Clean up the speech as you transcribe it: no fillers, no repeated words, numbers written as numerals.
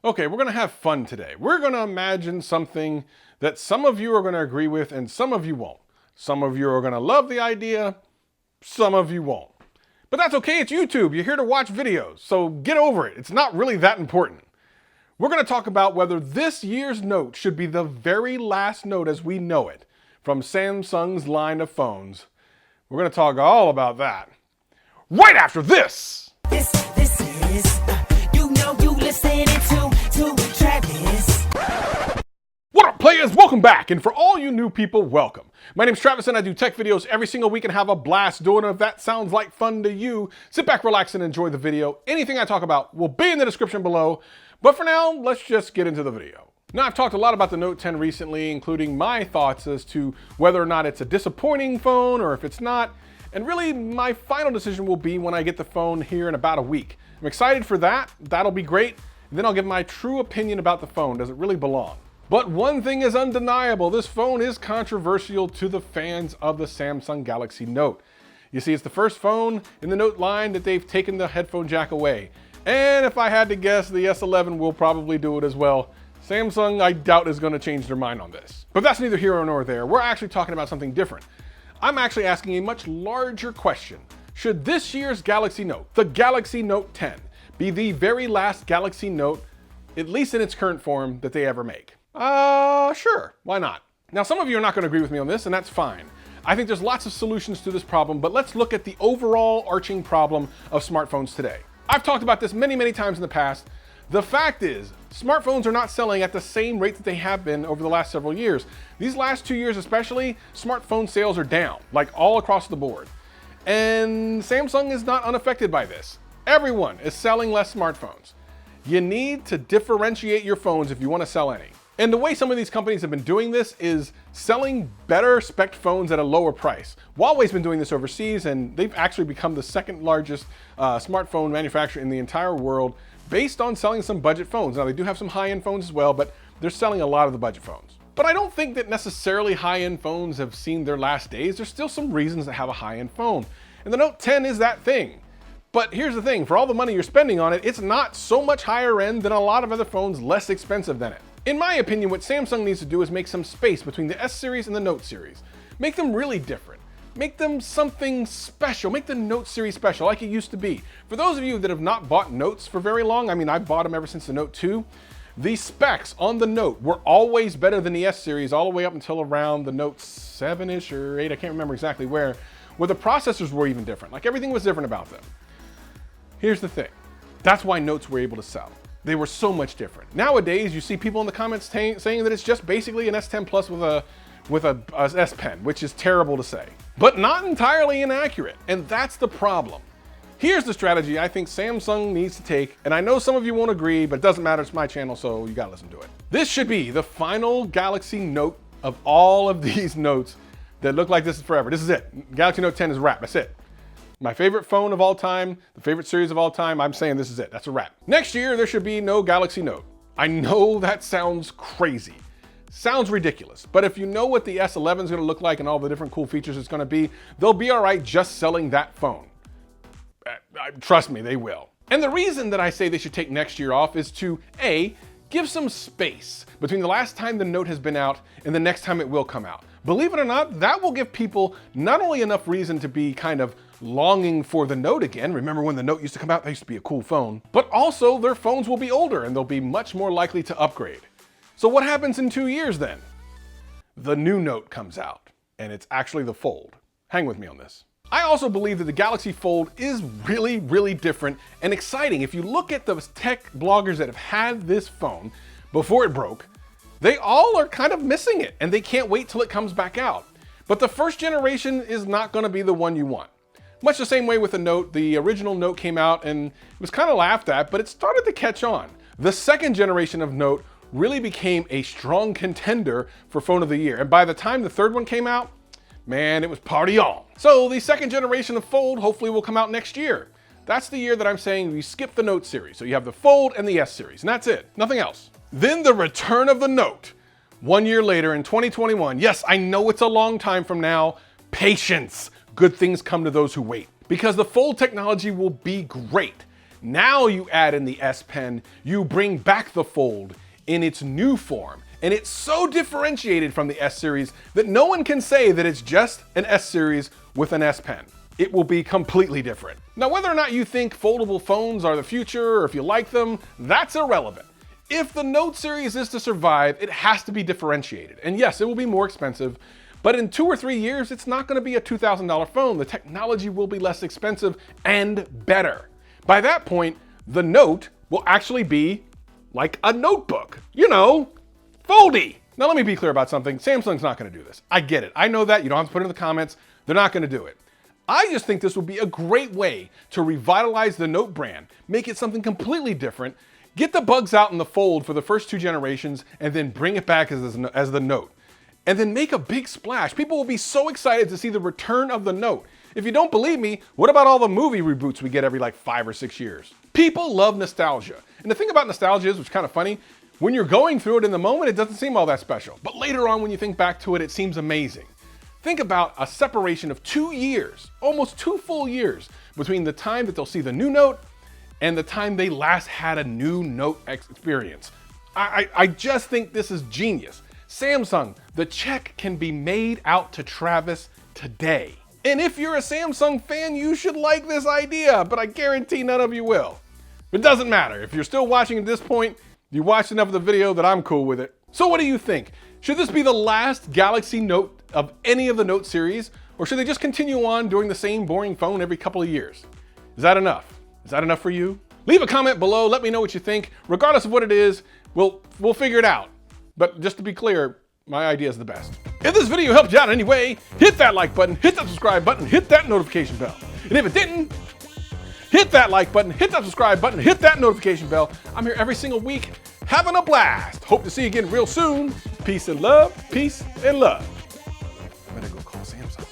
Okay, we're gonna have fun today. We're gonna imagine something that some of you are gonna agree with and some of you won't. Some of you are gonna love the idea, some of you won't. But that's okay, it's YouTube. You're here to watch videos, so get over it. It's not really that important. We're gonna talk about whether this year's Note should be the very last Note as we know it from Samsung's line of phones. We're gonna talk all about that right after this. This is, you listening to Travis. What up, players? Welcome back. And for all you new people, welcome. My name's Travis and I do tech videos every single week and have a blast doing it. If that sounds like fun to you, sit back, relax, and enjoy the video. Anything I talk about will be in the description below. But for now, let's just get into the video. Now, I've talked a lot about the Note 10 recently, including my thoughts as to whether or not it's a disappointing phone or if it's not. And really, my final decision will be when I get the phone here in about a week. I'm excited for that. That'll be great. And then I'll give my true opinion about the phone. Does it really belong? But one thing is undeniable. This phone is controversial to the fans of the Samsung Galaxy Note. You see, it's the first phone in the Note line that they've taken the headphone jack away. And if I had to guess, the S11 will probably do it as well. Samsung, I doubt, is going to change their mind on this. But that's neither here nor there. We're actually talking about something different. I'm actually asking a much larger question. Should this year's Galaxy Note, the Galaxy Note 10, be the very last Galaxy Note, at least in its current form, that they ever make? Sure, why not? Now, some of you are not going to agree with me on this, and that's fine. I think there's lots of solutions to this problem, but let's look at the overall arching problem of smartphones today. I've talked about this many times in the past. The fact is, smartphones are not selling at the same rate that they have been over the last several years. These last 2 years especially, smartphone sales are down, like all across the board. And Samsung is not unaffected by this. Everyone is selling less smartphones. You need to differentiate your phones if you want to sell any. And the way some of these companies have been doing this is selling better spec phones at a lower price. Huawei's been doing this overseas, and they've actually become the second largest smartphone manufacturer in the entire world based on selling some budget phones. Now, they do have some high-end phones as well, but they're selling a lot of the budget phones. But I don't think that necessarily high-end phones have seen their last days. There's still some reasons to have a high-end phone. And the Note 10 is that thing. But here's the thing, for all the money you're spending on it, it's not so much higher end than a lot of other phones less expensive than it. In my opinion, what Samsung needs to do is make some space between the S series and the Note series. Make them really different. Make them something special. Make the Note series special like it used to be. For those of you that have not bought Notes for very long, I mean, I've bought them ever since the Note 2, the specs on the Note were always better than the S series all the way up until around the Note 7-ish or 8, I can't remember exactly where the processors were even different. Like, everything was different about them. Here's the thing. That's why Notes were able to sell. They were so much different. Nowadays, you see people in the comments saying that it's just basically an S10 Plus with a S Pen, which is terrible to say, but not entirely inaccurate. And that's the problem. Here's the strategy I think Samsung needs to take, and I know some of you won't agree, but it doesn't matter, it's my channel, so you gotta listen to it. This should be the final Galaxy Note of all of these Notes that look like this is forever. This is it. Galaxy Note 10 is a wrap, that's it. My favorite phone of all time, the favorite series of all time, I'm saying this is it, that's a wrap. Next year, there should be no Galaxy Note. I know that sounds crazy. Sounds ridiculous, but if you know what the S11 is gonna look like and all the different cool features it's gonna be, they'll be all right just selling that phone. Trust me, they will. And the reason that I say they should take next year off is to, A, give some space between the last time the Note has been out and the next time it will come out. Believe it or not, that will give people not only enough reason to be kind of longing for the Note again, remember when the Note used to come out, that used to be a cool phone, but also their phones will be older and they'll be much more likely to upgrade. So what happens in 2 years then? The new Note comes out, and it's actually the Fold. Hang with me on this. I also believe that the Galaxy Fold is really different and exciting. If you look at those tech bloggers that have had this phone before it broke, they all are kind of missing it, and they can't wait till it comes back out. But the first generation is not gonna be the one you want. Much the same way with the Note, the original Note came out and it was kind of laughed at, but it started to catch on. The second generation of Note really became a strong contender for phone of the year. And by the time the third one came out, man, it was party on. So the second generation of Fold hopefully will come out next year. That's the year that I'm saying we skip the Note series. So you have the Fold and the S series, and that's it, nothing else. Then the return of the Note, 1 year later in 2021. Yes, I know it's a long time from now. Patience. Good things come to those who wait. Because the Fold technology will be great. Now you add in the S Pen, you bring back the Fold in its new form. And it's so differentiated from the S series that no one can say that it's just an S series with an S Pen. It will be completely different. Now, whether or not you think foldable phones are the future or if you like them, that's irrelevant. If the Note series is to survive, it has to be differentiated. And yes, it will be more expensive, but in 2 or 3 years, it's not gonna be a $2,000 phone. The technology will be less expensive and better. By that point, the Note will actually be like a notebook, you know, foldy. Now let me be clear about something. Samsung's not gonna do this. I get it. I know that. You don't have to put it in the comments. They're not gonna do it. I just think this would be a great way to revitalize the Note brand, make it something completely different, get the bugs out in the Fold for the first 2 generations, and then bring it back as the Note. And then make a big splash. People will be so excited to see the return of the Note. If you don't believe me, what about all the movie reboots we get every like 5 or 6 years? People love nostalgia. And the thing about nostalgia is, which is kind of funny, when you're going through it in the moment, it doesn't seem all that special. But later on, when you think back to it, it seems amazing. Think about a separation of 2 years, almost 2 full years, between the time that they'll see the new Note and the time they last had a new Note experience. I just think this is genius. Samsung, the check can be made out to Travis today. And if you're a Samsung fan, you should like this idea, but I guarantee none of you will. It doesn't matter. If you're still watching at this point, you watched enough of the video that I'm cool with it. So what do you think? Should this be the last Galaxy Note of any of the Note series, or should they just continue on doing the same boring phone every couple of years? Is that enough? Is that enough for you? Leave a comment below, let me know what you think. Regardless of what it is, we'll figure it out. But just to be clear, my idea is the best. If this video helped you out in any way, hit that like button, hit that subscribe button, hit that notification bell. And if it didn't, hit that like button, hit that subscribe button, hit that notification bell. I'm here every single week, having a blast. Hope to see you again real soon. Peace and love, peace and love. I better go call Samsung.